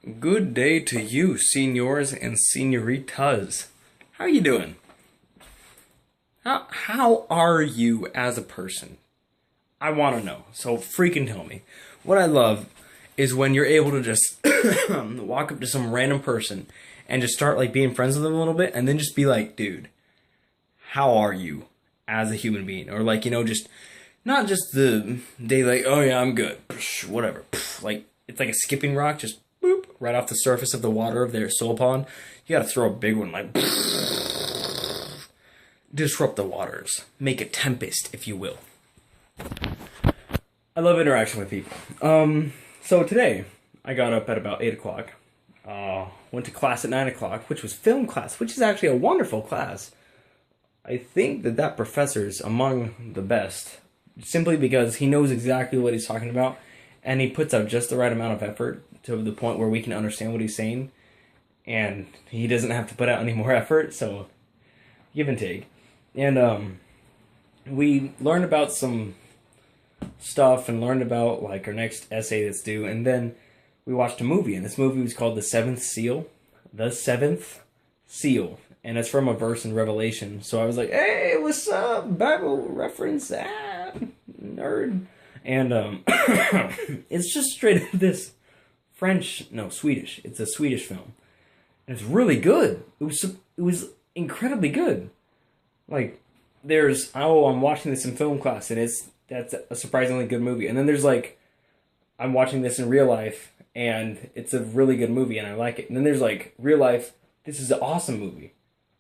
Good day to you, senors and senoritas. How are you doing? How are you as a person? I want to know. So freaking tell me. What I love is when you're able to just walk up to some random person and just start like being friends with them a little bit and then just be like, dude, how are you as a human being? Or like, just not just the day like, oh yeah, I'm good. Whatever. Like it's like a skipping rock, just boop, right off the surface of the water of their soul pond. You gotta throw a big one, like disrupt the waters. Make a tempest, if you will. I love interaction with people. So today, I got up at about 8 o'clock. Went to class at 9 o'clock, which was film class, which is actually a wonderful class. I think that professor is among the best, simply because he knows exactly what he's talking about, and he puts out just the right amount of effort to the point where we can understand what he's saying, and he doesn't have to put out any more effort, so give and take. And we learned about some stuff and learned about like our next essay that's due, and then we watched a movie, and this movie was called The Seventh Seal. The Seventh Seal. And it's from a verse in Revelation. So I was like, hey, what's up? Bible reference. Nerd. And it's just straight up this Swedish. It's a Swedish film. And it's really good. It was incredibly good. Like, I'm watching this in film class, and that's a surprisingly good movie. And then there's like, I'm watching this in real life, and it's a really good movie, and I like it. And then there's like, real life, this is an awesome movie.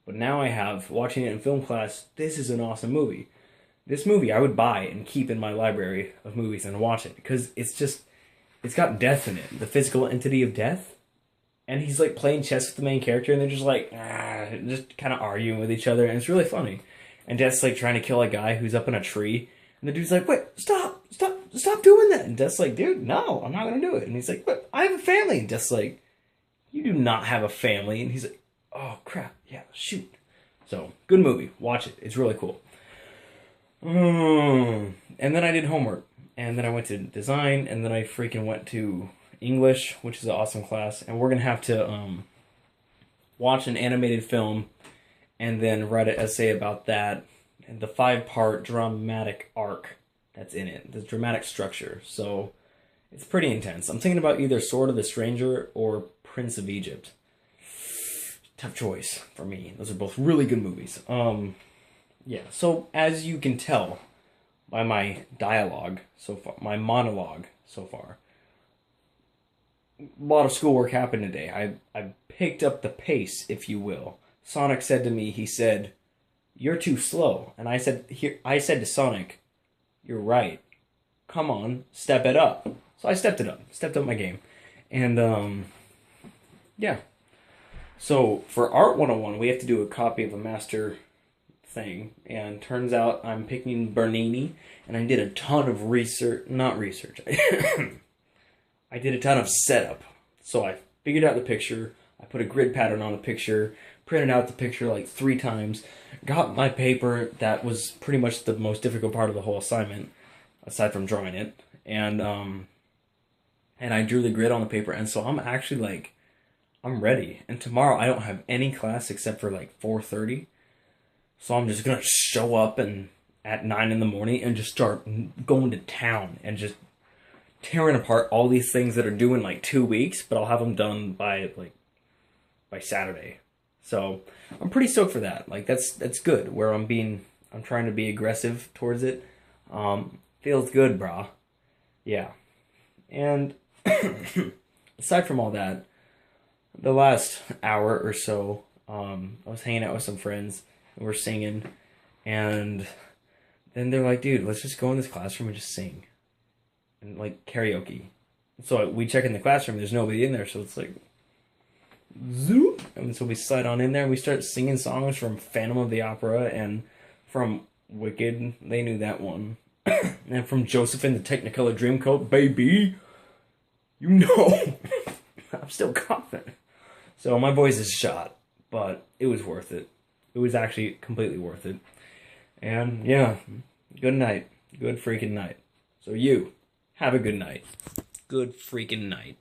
But now I have, watching it in film class, this is an awesome movie. This movie I would buy and keep in my library of movies and watch it. Because it's got death in it. The physical entity of death. And he's like playing chess with the main character, and they're just like, just kind of arguing with each other. And it's really funny. And Death's like trying to kill a guy who's up in a tree. And the dude's like, wait, stop doing that. And Death's like, dude, no, I'm not going to do it. And he's like, but I have a family. And Death's like, you do not have a family. And he's like, oh crap, yeah, shoot. So, good movie. Watch it. It's really cool. And then I did homework. And then I went to design. And then I freaking went to English, which is an awesome class. And we're going to have to watch an animated film and then write an essay about that. And the 5-part dramatic arc that's in it. The dramatic structure. So, it's pretty intense. I'm thinking about either Sword of the Stranger or Prince of Egypt. Tough choice for me. Those are both really good movies. Yeah, so as you can tell by my dialogue so far, my monologue so far, a lot of schoolwork happened today. I picked up the pace, if you will. Sonic said to me, he said, "You're too slow." And I said to Sonic, "You're right. Come on, step it up." So I stepped up my game. And yeah. So, for Art 101, we have to do a copy of a master thing, and turns out I'm picking Bernini, and I did a ton of I did a ton of setup. So I figured out the picture, I put a grid pattern on the picture, printed out the picture like 3 times, got my paper. That was pretty much the most difficult part of the whole assignment, aside from drawing it, and I drew the grid on the paper, and so I'm actually like, I'm ready. And tomorrow I don't have any class except for like 4:30. So I'm just going to show up and at 9 in the morning and just start going to town and just tearing apart all these things that are due in like 2 weeks, but I'll have them done by Saturday. So I'm pretty stoked for that. Like that's good, where I'm trying to be aggressive towards it. Feels good, brah. Yeah. And aside from all that, the last hour or so, I was hanging out with some friends, and we're singing, and then they're like, dude, let's just go in this classroom and just sing, and like karaoke. So we check in the classroom, there's nobody in there, so it's like, zoop, and so we slide on in there, and we start singing songs from Phantom of the Opera, and from Wicked, they knew that one, and from Joseph and the Technicolor Dreamcoat, baby, you know, I'm still confident. So my voice is shot, but it was worth it. It was actually completely worth it. And yeah, good night. Good freaking night. So you, have a good night. Good freaking night.